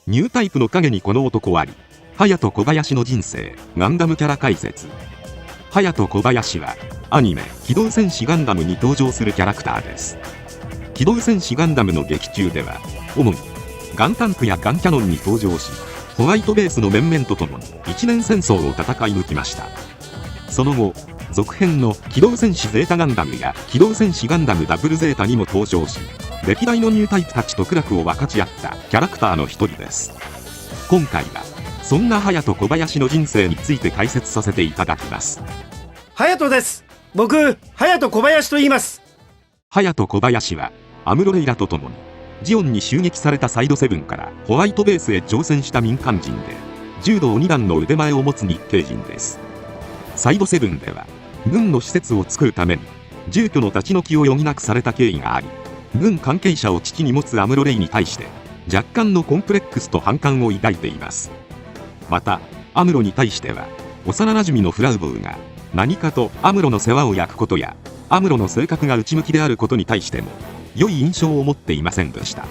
ニュータイプの影にこの男あり。隼人小林の人生ガンダムキャラ解説。隼人小林はアニメ「機動戦士ガンダム」に登場するキャラクターです。機動戦士ガンダムの劇中では主にガンタンクやガンキャノンに登場し、ホワイトベースの面々と共に一年戦争を戦い抜きました。その後続編の機動戦士ゼータガンダムや機動戦士ガンダムダブルゼータにも登場し、歴代のニュータイプたちと苦楽を分かち合ったキャラクターの一人です。今回はそんな隼人小林の人生について解説させていただきます。隼人です。僕、隼人小林と言います。隼人小林はアムロレイラと共にジオンに襲撃されたサイドセブンからホワイトベースへ乗船した民間人で、柔道2段の腕前を持つ日系人です。サイドセブンでは軍の施設を作るために住居の立ち退きを余儀なくされた経緯があり、軍関係者を父に持つアムロレイに対して若干のコンプレックスと反感を抱いています。またアムロに対しては幼なじみのフラウボウが何かとアムロの世話を焼くことや、アムロの性格が内向きであることに対しても良い印象を持っていませんでした。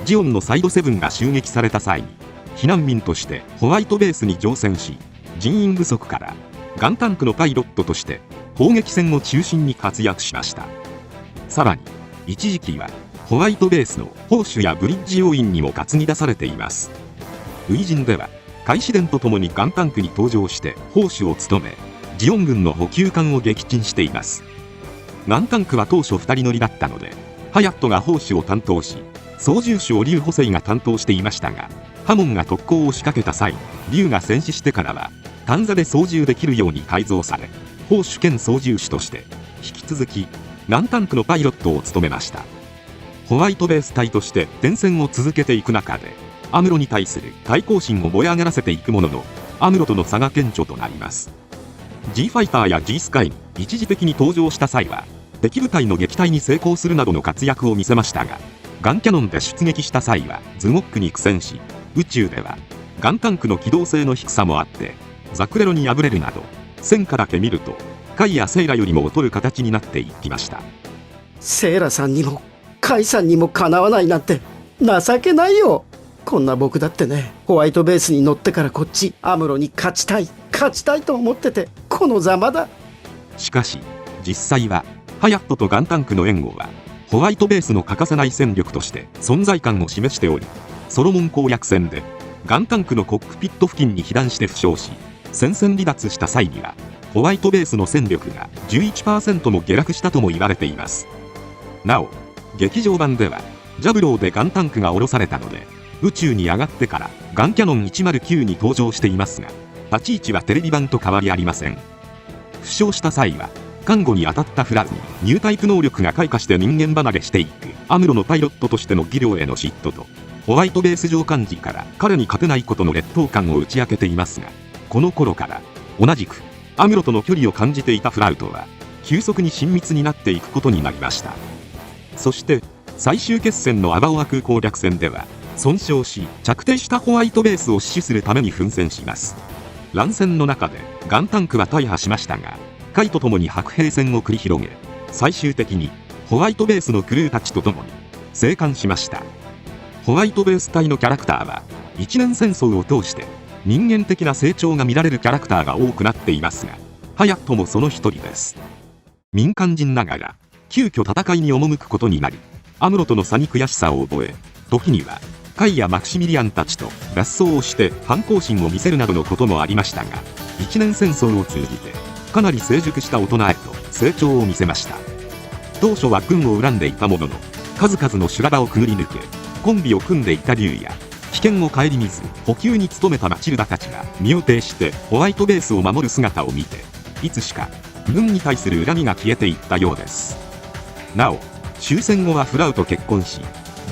ジオンのサイドセブンが襲撃された際に避難民としてホワイトベースに乗船し、人員不足からガンタンクのパイロットとして砲撃戦を中心に活躍しました。さらに一時期はホワイトベースの砲手やブリッジ要員にも担ぎ出されています。初陣では開始伝とともにガンタンクに登場して砲手を務め、ジオン軍の補給艦を撃沈しています。ガンタンクは当初2人乗りだったので、隼人が砲手を担当し、操縦手をリュウ・ホセイが担当していましたが、ハモンが特攻を仕掛けた際、リュウが戦死してからは単座で操縦できるように改造され、砲手兼操縦手として引き続きガンタンクのパイロットを務めました。ホワイトベース隊として転戦を続けていく中で、アムロに対する対抗心を燃え上がらせていくものの、アムロとの差が顕著となります。G ファイターや G スカイに一時的に登場した際は敵部隊の撃退に成功するなどの活躍を見せましたが、ガンキャノンで出撃した際はズゴックに苦戦し、宇宙ではガンタンクの機動性の低さもあってザクレロに敗れるなど、戦果だけ見るとカイやセイラよりも劣る形になっていきました。セイラさんにもカイさんにもかなわないなんて情けないよ。こんな僕だってね、ホワイトベースに乗ってからこっちアムロに勝ちたいと思ってて、このざまだ。しかし実際は隼人とガンタンクの援護はホワイトベースの欠かせない戦力として存在感を示しており、ソロモン攻略戦でガンタンクのコックピット付近に被弾して負傷し、戦線離脱した際にはホワイトベースの戦力が 11% も下落したとも言われています。なお劇場版ではジャブローでガンタンクが降ろされたので、宇宙に上がってからガンキャノン109に登場していますが、立ち位置はテレビ版と変わりありません。負傷した際は看護に当たったフラズにニュータイプ能力が開花して人間離れしていくアムロのパイロットとしての技量への嫉妬と、ホワイトベース上官時から彼に勝てないことの劣等感を打ち明けていますが、この頃から同じくアムロとの距離を感じていたフラウトは急速に親密になっていくことになりました。そして最終決戦のアバオア空攻略戦では損傷し着底したホワイトベースを死守するために奮戦します。乱戦の中でガンタンクは大破しましたが、カイと共に白兵戦を繰り広げ、最終的にホワイトベースのクルーたちと共に生還しました。ホワイトベース隊のキャラクターは一年戦争を通して人間的な成長が見られるキャラクターが多くなっていますが、隼人もその一人です。民間人ながら急遽戦いに赴くことになり、アムロとの差に悔しさを覚え、時にはカイやマクシミリアンたちと合奏をして反抗心を見せるなどのこともありましたが、一年戦争を通じてかなり成熟した大人へと成長を見せました。当初は軍を恨んでいたものの、数々の修羅場をくぐり抜けコンビを組んでいたリュウや、危険を顧みず補給に努めたマチルダたちが身を挺してホワイトベースを守る姿を見て、いつしか軍に対する恨みが消えていったようです。なお終戦後はフラウと結婚し、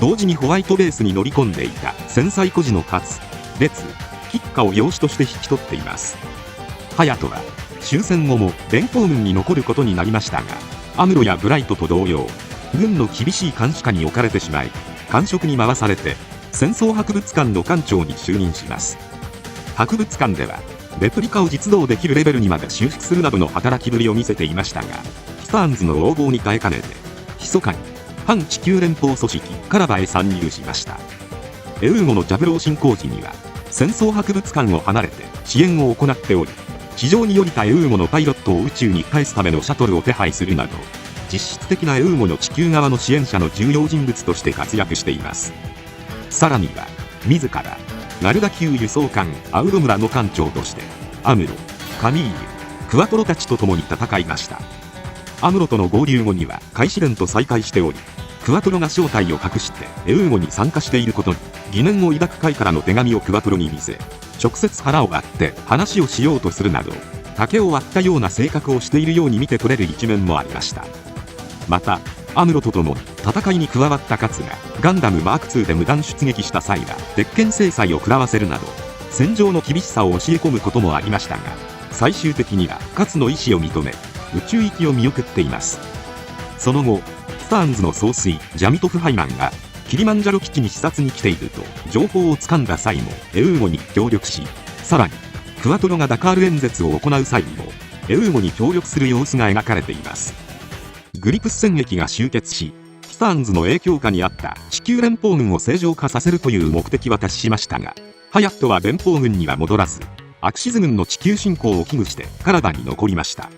同時にホワイトベースに乗り込んでいた戦災孤児のカツ、レツ、キッカを養子として引き取っています。隼人は終戦後も連邦軍に残ることになりましたが、アムロやブライトと同様、軍の厳しい監視下に置かれてしまい、官職に回されて戦争博物館の館長に就任します。博物館ではレプリカを実動できるレベルにまで修復するなどの働きぶりを見せていましたが、ティターンズの横暴に耐えかねて密かに反地球連邦組織カラバへ参入しました。エウーゴのジャブロー進行時には戦争博物館を離れて支援を行っており、地上に降りたエウーゴのパイロットを宇宙に返すためのシャトルを手配するなど、実質的なエウーゴの地球側の支援者の重要人物として活躍しています。さらには自らナルダ級輸送艦アウロ村の艦長としてアムロ、カミーユ、クワトロたちと共に戦いました。アムロとの合流後にはカイシデンと再会しており、クワトロが正体を隠してエウーゴに参加していることに疑念を抱くカイからの手紙をクワトロに見せ、直接腹を割って話をしようとするなど、竹を割ったような性格をしているように見て取れる一面もありました。またアムロと共に戦いに加わったカツがガンダムマーク2で無断出撃した際は鉄拳制裁を食らわせるなど、戦場の厳しさを教え込むこともありましたが、最終的にはカツの意思を認め宇宙行きを見送っています。その後スターンズの総帥ジャミトフ・ハイマンがキリマンジャロ基地に視察に来ていると情報をつかんだ際もエウーゴに協力し、さらにクワトロがダカール演説を行う際にもエウーゴに協力する様子が描かれています。グリプス戦役が終結し、スターンズの影響下にあった地球連邦軍を正常化させるという目的は達しましたが、ハヤットは連邦軍には戻らず、アクシズ軍の地球侵攻を危惧してカラダに残りました。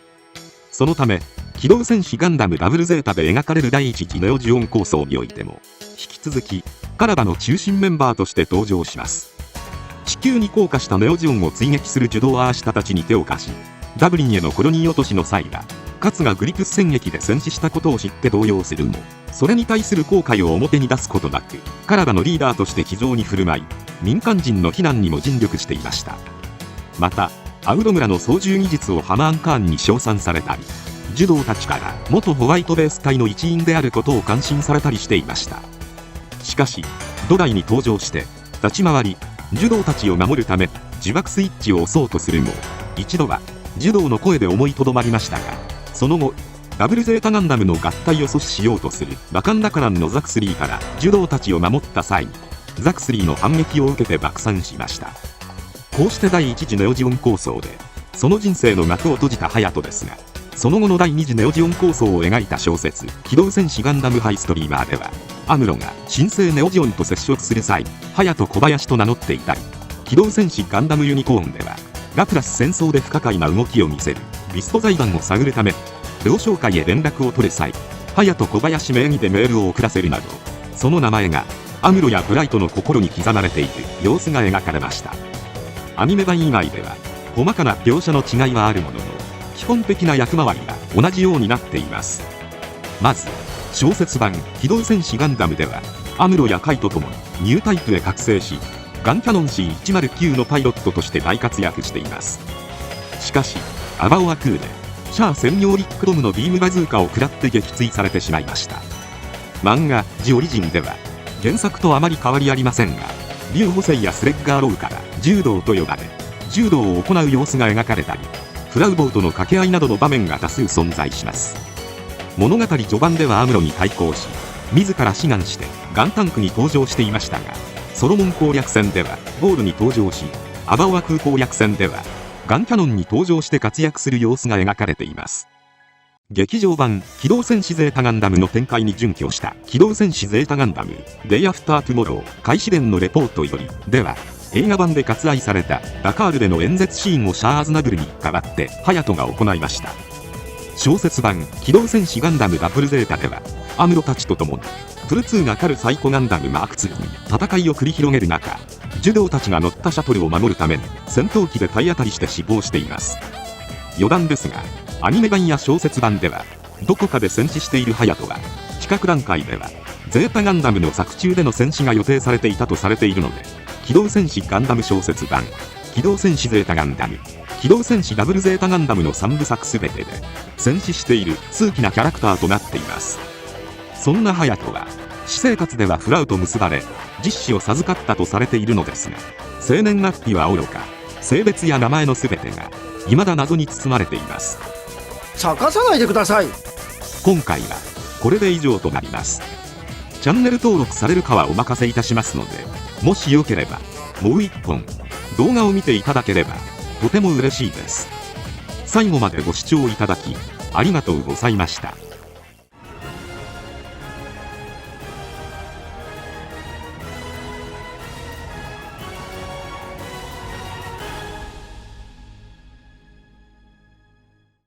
そのため機動戦士ガンダムダブルゼータで描かれる第一次ネオジオン構想においても引き続きカラダの中心メンバーとして登場します。地球に降下したネオジオンを追撃するジュドアーシタたちに手を貸し、ダブリンへのコロニー落としの際はカツがグリプス戦役で戦死したことを知って動揺するも、それに対する後悔を表に出すことなくカラダのリーダーとして気丈に振る舞い、民間人の避難にも尽力していました。またアウロ村の操縦技術をハマーンカーンに称賛されたり、ジュドーたちから元ホワイトベース隊の一員であることを感心されたりしていました。しかし土台に登場して立ち回り、ジュドーたちを守るため自爆スイッチを押そうとするも、一度はジュドーの声で思いとどまりましたが、その後ダブルゼータガンダムの合体を阻止しようとするラカンダカランのザクスリーからジュドーたちを守った際にザクスリーの反撃を受けて爆散しました。こうして第一次ネオジオン構想でその人生の幕を閉じたハヤトですが、その後の第二次ネオジオン構想を描いた小説機動戦士ガンダムハイストリーマーでは、アムロが新生ネオジオンと接触する際ハヤト小林と名乗っていたり、機動戦士ガンダムユニコーンではラプラス戦争で不可解な動きを見せるビスト財団を探るため同窓会へ連絡を取る際、ハヤト小林名義でメールを送らせるなど、その名前がアムロやブライトの心に刻まれている様子が描かれました。アニメ版以外では細かな描写の違いはあるものの、基本的な役回りが同じようになっています。まず小説版機動戦士ガンダムではアムロやカイとともにニュータイプへ覚醒し、ガンキャノン C109 のパイロットとして大活躍しています。しかしアバオアクーでシャア専用リックドムのビームバズーカを食らって撃墜されてしまいました。漫画「ジオリジン」では原作とあまり変わりありませんが、リュウ・ホセイやスレッガーロウから柔道と呼ばれ柔道を行う様子が描かれたり、フラウボーとの掛け合いなどの場面が多数存在します。物語序盤ではアムロに対抗し自ら志願してガンタンクに登場していましたが、ソロモン攻略戦ではゴールに登場し、アバオア空攻略戦ではガンキャノンに登場して活躍する様子が描かれています。劇場版機動戦士ゼータガンダムの展開に準拠した機動戦士ゼータガンダムデイアフタートゥモロー開始伝のレポートよりでは、映画版で割愛されたダカールでの演説シーンをシャア・アズナブルに代わってハヤトが行いました。小説版機動戦士ガンダムダブルゼータではアムロたちと共にプル2が狩るサイコガンダムマーク2に戦いを繰り広げる中、ジュドーたちが乗ったシャトルを守るために戦闘機で体当たりして死亡しています。余談ですが、アニメ版や小説版ではどこかで戦死しているハヤトは企画段階ではゼータガンダムの作中での戦死が予定されていたとされているので、機動戦士ガンダム小説版機動戦士ゼータガンダム機動戦士ダブルゼータガンダムの3部作全てで戦死している数奇なキャラクターとなっています。そんなハヤトは私生活ではフラウと結ばれ実子を授かったとされているのですが、生年月日はおろか性別や名前の全てが未だ謎に包まれています。茶化さないでください。今回はこれで以上となります。チャンネル登録されるかはお任せいたしますので、もしよければもう一本動画を見ていただければとても嬉しいです。最後までご視聴いただきありがとうございました。